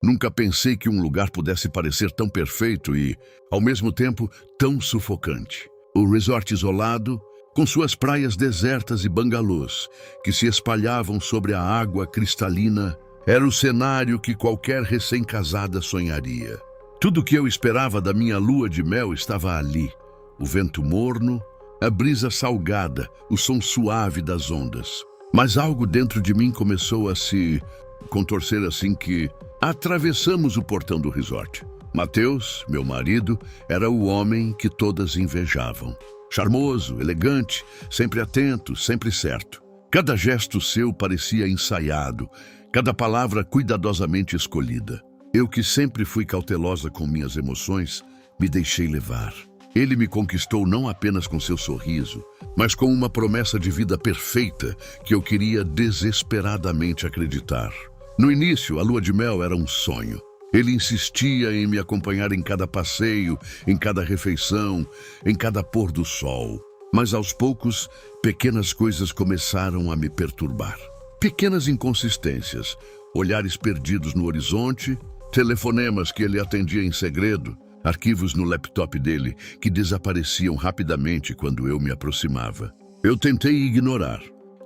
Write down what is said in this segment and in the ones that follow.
Nunca pensei que um lugar pudesse parecer tão perfeito e, ao mesmo tempo, tão sufocante. O resort isolado, com suas praias desertas e bangalôs que se espalhavam sobre a água cristalina, era o cenário que qualquer recém-casada sonharia. Tudo o que eu esperava da minha lua de mel estava ali. O vento morno, a brisa salgada, o som suave das ondas. Mas algo dentro de mim começou a se contorcer assim que atravessamos o portão do resort. Mateus, meu marido, era o homem que todas invejavam. Charmoso, elegante, sempre atento, sempre certo. Cada gesto seu parecia ensaiado, cada palavra cuidadosamente escolhida. Eu, que sempre fui cautelosa com minhas emoções, me deixei levar. Ele me conquistou não apenas com seu sorriso, mas com uma promessa de vida perfeita que eu queria desesperadamente acreditar. No início, a lua de mel era um sonho. Ele insistia em me acompanhar em cada passeio, em cada refeição, em cada pôr do sol. Mas aos poucos, pequenas coisas começaram a me perturbar. Pequenas inconsistências, olhares perdidos no horizonte, telefonemas que ele atendia em segredo, arquivos no laptop dele que desapareciam rapidamente quando eu me aproximava. Eu tentei ignorar,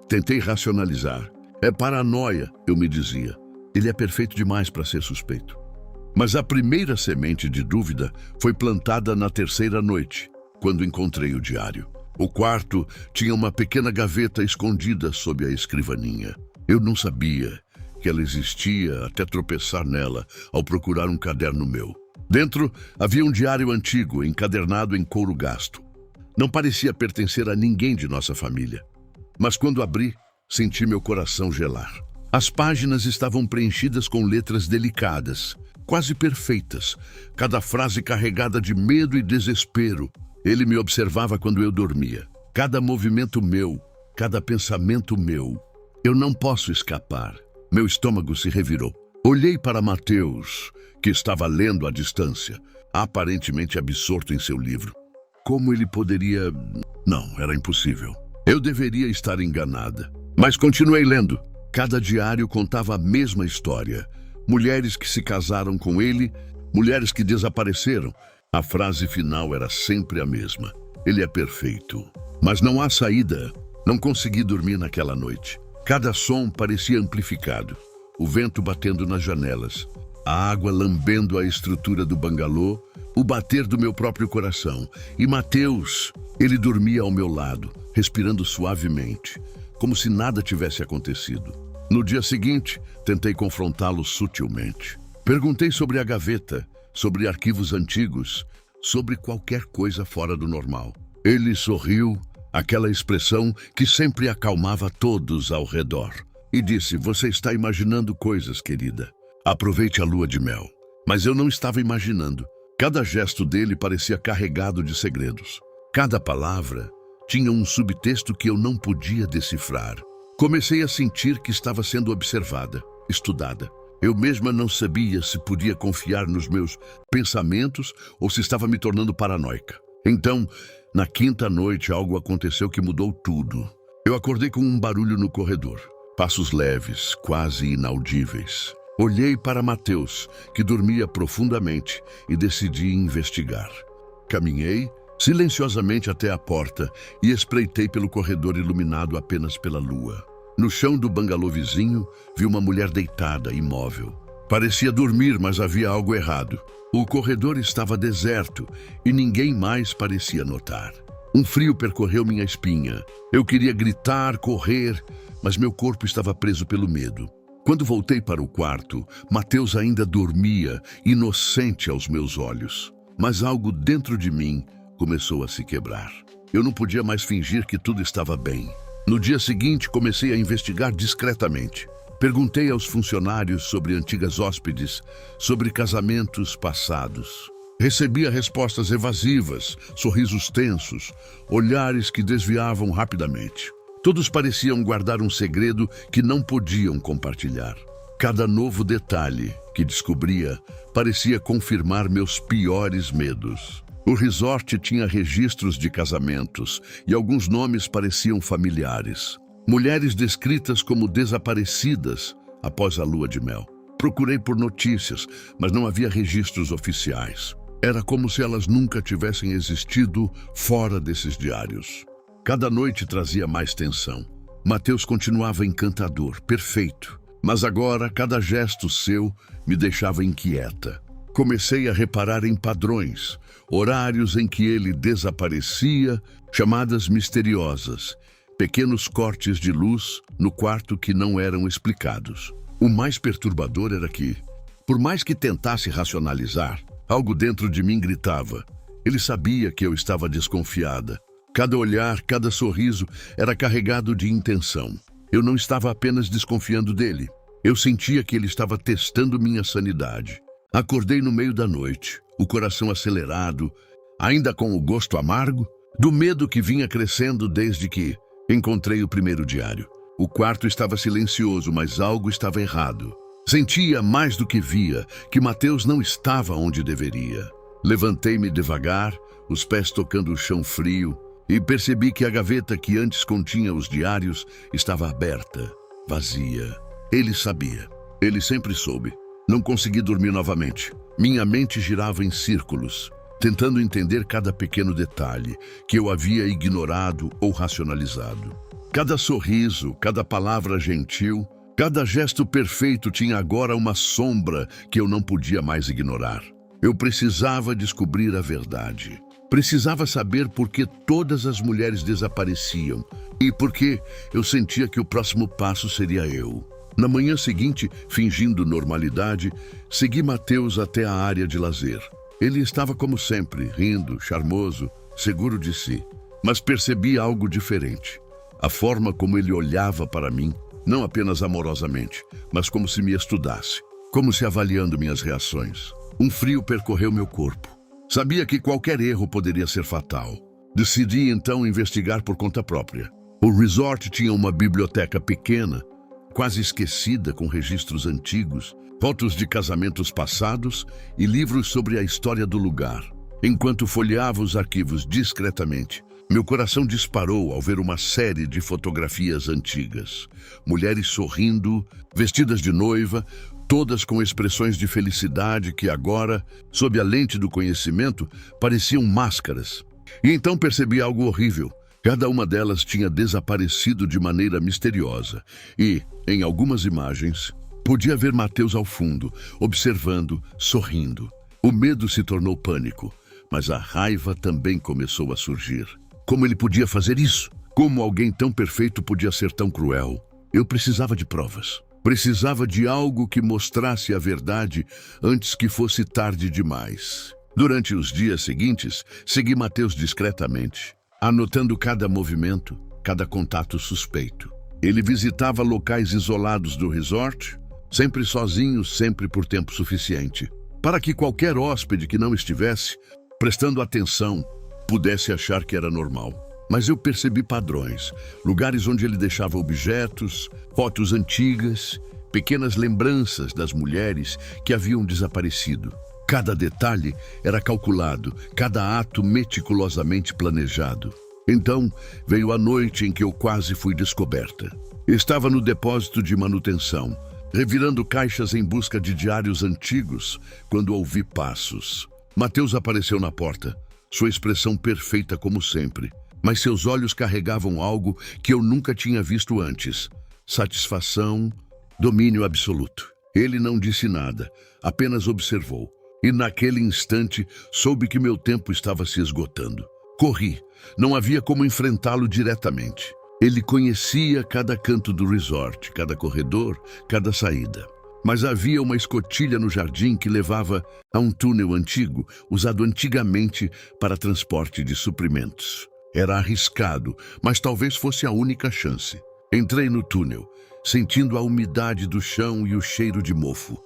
tentei racionalizar. É paranoia, eu me dizia. Ele é perfeito demais para ser suspeito. Mas a primeira semente de dúvida foi plantada na terceira noite, quando encontrei o diário. O quarto tinha uma pequena gaveta escondida sob a escrivaninha. Eu não sabia que ela existia até tropeçar nela ao procurar um caderno meu. Dentro havia um diário antigo, encadernado em couro gasto. Não parecia pertencer a ninguém de nossa família. Mas quando abri, senti meu coração gelar. As páginas estavam preenchidas com letras delicadas, quase perfeitas, cada frase carregada de medo e desespero. Ele me observava quando eu dormia. Cada movimento meu, cada pensamento meu. Eu não posso escapar. Meu estômago se revirou. Olhei para Mateus, que estava lendo à distância, aparentemente absorto em seu livro. Como ele poderia... Não, era impossível. Eu deveria estar enganada. Mas continuei lendo. Cada diário contava a mesma história. Mulheres que se casaram com ele, mulheres que desapareceram. A frase final era sempre a mesma. Ele é perfeito. Mas não há saída. Não consegui dormir naquela noite. Cada som parecia amplificado. O vento batendo nas janelas, a água lambendo a estrutura do bangalô, o bater do meu próprio coração. E Mateus, ele dormia ao meu lado, respirando suavemente, como se nada tivesse acontecido. No dia seguinte, tentei confrontá-lo sutilmente. Perguntei sobre a gaveta, sobre arquivos antigos, sobre qualquer coisa fora do normal. Ele sorriu, aquela expressão que sempre acalmava todos ao redor, e disse: "Você está imaginando coisas, querida. Aproveite a lua de mel." Mas eu não estava imaginando. Cada gesto dele parecia carregado de segredos. Cada palavra tinha um subtexto que eu não podia decifrar. Comecei a sentir que estava sendo observada, estudada. Eu mesma não sabia se podia confiar nos meus pensamentos ou se estava me tornando paranoica. Então, na quinta noite, algo aconteceu que mudou tudo. Eu acordei com um barulho no corredor. Passos leves, quase inaudíveis. Olhei para Mateus, que dormia profundamente, e decidi investigar. Caminhei silenciosamente até a porta e espreitei pelo corredor iluminado apenas pela lua. No chão do bangalô vizinho, vi uma mulher deitada, imóvel. Parecia dormir, mas havia algo errado. O corredor estava deserto e ninguém mais parecia notar. Um frio percorreu minha espinha. Eu queria gritar, correr, mas meu corpo estava preso pelo medo. Quando voltei para o quarto, Mateus ainda dormia, inocente aos meus olhos. Mas algo dentro de mim começou a se quebrar. Eu não podia mais fingir que tudo estava bem. No dia seguinte, comecei a investigar discretamente. Perguntei aos funcionários sobre antigas hóspedes, sobre casamentos passados. Recebia respostas evasivas, sorrisos tensos, olhares que desviavam rapidamente. Todos pareciam guardar um segredo que não podiam compartilhar. Cada novo detalhe que descobria parecia confirmar meus piores medos. O resort tinha registros de casamentos e alguns nomes pareciam familiares. Mulheres descritas como desaparecidas após a lua de mel. Procurei por notícias, mas não havia registros oficiais. Era como se elas nunca tivessem existido fora desses diários. Cada noite trazia mais tensão. Mateus continuava encantador, perfeito. Mas agora, cada gesto seu me deixava inquieta. Comecei a reparar em padrões, horários em que ele desaparecia, chamadas misteriosas, pequenos cortes de luz no quarto que não eram explicados. O mais perturbador era que, por mais que tentasse racionalizar, algo dentro de mim gritava. Ele sabia que eu estava desconfiada. Cada olhar, cada sorriso era carregado de intenção. Eu não estava apenas desconfiando dele. Eu sentia que ele estava testando minha sanidade. Acordei no meio da noite, o coração acelerado, ainda com o gosto amargo, do medo que vinha crescendo desde que encontrei o primeiro diário. O quarto estava silencioso, mas algo estava errado. Sentia mais do que via que Mateus não estava onde deveria. Levantei-me devagar, os pés tocando o chão frio, e percebi que a gaveta que antes continha os diários estava aberta, vazia. Ele sabia. Ele sempre soube. Não consegui dormir novamente. Minha mente girava em círculos, tentando entender cada pequeno detalhe que eu havia ignorado ou racionalizado. Cada sorriso, cada palavra gentil, cada gesto perfeito tinha agora uma sombra que eu não podia mais ignorar. Eu precisava descobrir a verdade. Precisava saber por que todas as mulheres desapareciam e por que eu sentia que o próximo passo seria eu. Na manhã seguinte, fingindo normalidade, segui Mateus até a área de lazer. Ele estava como sempre, rindo, charmoso, seguro de si. Mas percebi algo diferente. A forma como ele olhava para mim, não apenas amorosamente, mas como se me estudasse, como se avaliando minhas reações. Um frio percorreu meu corpo. Sabia que qualquer erro poderia ser fatal. Decidi então investigar por conta própria. O resort tinha uma biblioteca pequena, quase esquecida, com registros antigos, fotos de casamentos passados e livros sobre a história do lugar. Enquanto folheava os arquivos discretamente, meu coração disparou ao ver uma série de fotografias antigas. Mulheres sorrindo, vestidas de noiva, todas com expressões de felicidade que agora, sob a lente do conhecimento, pareciam máscaras. E então percebi algo horrível. Cada uma delas tinha desaparecido de maneira misteriosa e, em algumas imagens, podia ver Mateus ao fundo, observando, sorrindo. O medo se tornou pânico, mas a raiva também começou a surgir. Como ele podia fazer isso? Como alguém tão perfeito podia ser tão cruel? Eu precisava de provas. Precisava de algo que mostrasse a verdade antes que fosse tarde demais. Durante os dias seguintes, segui Mateus discretamente, anotando cada movimento, cada contato suspeito. Ele visitava locais isolados do resort, sempre sozinho, sempre por tempo suficiente, para que qualquer hóspede que não estivesse prestando atenção pudesse achar que era normal. Mas eu percebi padrões, lugares onde ele deixava objetos, fotos antigas, pequenas lembranças das mulheres que haviam desaparecido. Cada detalhe era calculado, cada ato meticulosamente planejado. Então veio a noite em que eu quase fui descoberta. Estava no depósito de manutenção, revirando caixas em busca de diários antigos, quando ouvi passos. Mateus apareceu na porta, sua expressão perfeita como sempre, mas seus olhos carregavam algo que eu nunca tinha visto antes. Satisfação, domínio absoluto. Ele não disse nada, apenas observou. E naquele instante soube que meu tempo estava se esgotando. Corri. Não havia como enfrentá-lo diretamente. Ele conhecia cada canto do resort, cada corredor, cada saída. Mas havia uma escotilha no jardim que levava a um túnel antigo, usado antigamente para transporte de suprimentos. Era arriscado, mas talvez fosse a única chance. Entrei no túnel, sentindo a umidade do chão e o cheiro de mofo,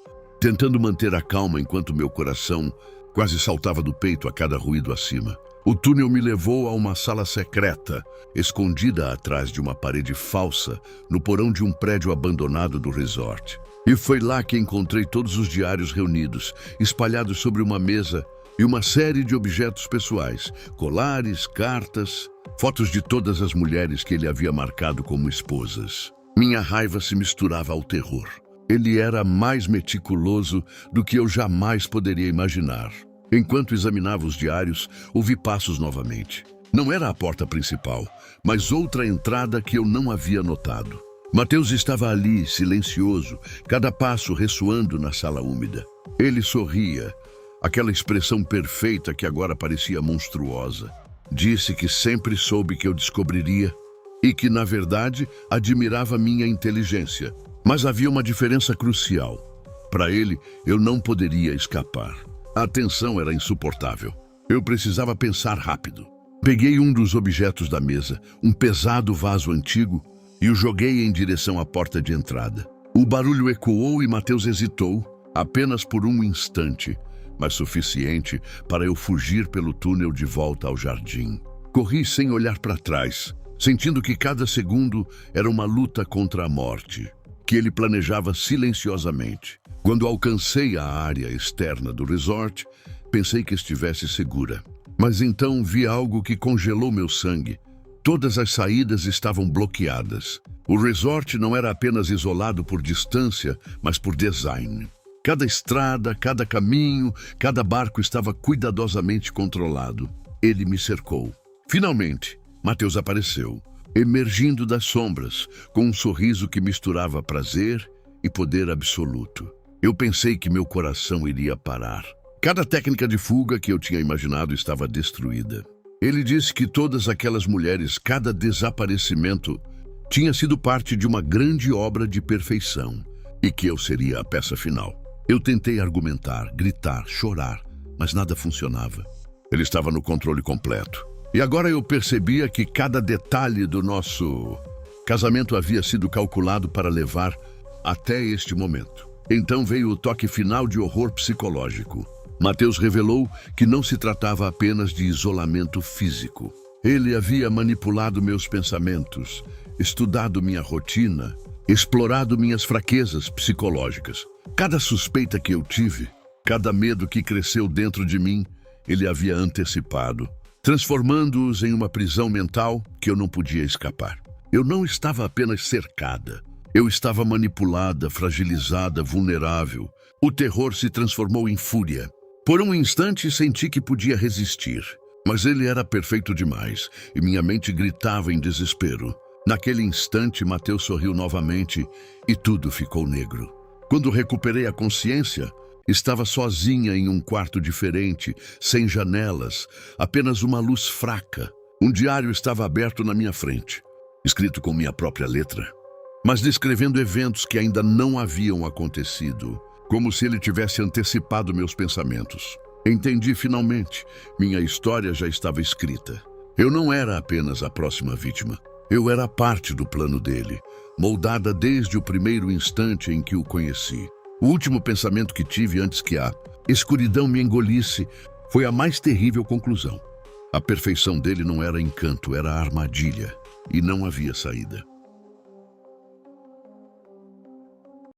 tentando manter a calma enquanto meu coração quase saltava do peito a cada ruído acima. O túnel me levou a uma sala secreta, escondida atrás de uma parede falsa, no porão de um prédio abandonado do resort. E foi lá que encontrei todos os diários reunidos, espalhados sobre uma mesa, e uma série de objetos pessoais, colares, cartas, fotos de todas as mulheres que ele havia marcado como esposas. Minha raiva se misturava ao terror. Ele era mais meticuloso do que eu jamais poderia imaginar. Enquanto examinava os diários, ouvi passos novamente. Não era a porta principal, mas outra entrada que eu não havia notado. Mateus estava ali, silencioso, cada passo ressoando na sala úmida. Ele sorria, aquela expressão perfeita que agora parecia monstruosa. Disse que sempre soube que eu descobriria e que, na verdade, admirava minha inteligência. Mas havia uma diferença crucial. Para ele, eu não poderia escapar. A tensão era insuportável. Eu precisava pensar rápido. Peguei um dos objetos da mesa, um pesado vaso antigo, e o joguei em direção à porta de entrada. O barulho ecoou e Mateus hesitou, apenas por um instante, mas suficiente para eu fugir pelo túnel de volta ao jardim. Corri sem olhar para trás, sentindo que cada segundo era uma luta contra a morte, que ele planejava silenciosamente. Quando alcancei a área externa do resort, pensei que estivesse segura. Mas então vi algo que congelou meu sangue. Todas as saídas estavam bloqueadas. O resort não era apenas isolado por distância, mas por design. Cada estrada, cada caminho, cada barco estava cuidadosamente controlado. Ele me cercou. Finalmente, Mateus apareceu, emergindo das sombras, com um sorriso que misturava prazer e poder absoluto. Eu pensei que meu coração iria parar. Cada técnica de fuga que eu tinha imaginado estava destruída. Ele disse que todas aquelas mulheres, cada desaparecimento, tinha sido parte de uma grande obra de perfeição e que eu seria a peça final. Eu tentei argumentar, gritar, chorar, mas nada funcionava. Ele estava no controle completo. E agora eu percebia que cada detalhe do nosso casamento havia sido calculado para levar até este momento. Então veio o toque final de horror psicológico. Mateus revelou que não se tratava apenas de isolamento físico. Ele havia manipulado meus pensamentos, estudado minha rotina, explorado minhas fraquezas psicológicas. Cada suspeita que eu tive, cada medo que cresceu dentro de mim, ele havia antecipado, transformando-os em uma prisão mental que eu não podia escapar. Eu não estava apenas cercada. Eu estava manipulada, fragilizada, vulnerável. O terror se transformou em fúria. Por um instante senti que podia resistir, mas ele era perfeito demais e minha mente gritava em desespero. Naquele instante, Mateus sorriu novamente e tudo ficou negro. Quando recuperei a consciência, estava sozinha em um quarto diferente, sem janelas, apenas uma luz fraca. Um diário estava aberto na minha frente, escrito com minha própria letra, mas descrevendo eventos que ainda não haviam acontecido, como se ele tivesse antecipado meus pensamentos. Entendi finalmente, minha história já estava escrita. Eu não era apenas a próxima vítima. Eu era parte do plano dele, moldada desde o primeiro instante em que o conheci. O último pensamento que tive antes que a escuridão me engolisse foi a mais terrível conclusão. A perfeição dele não era encanto, era armadilha, e não havia saída.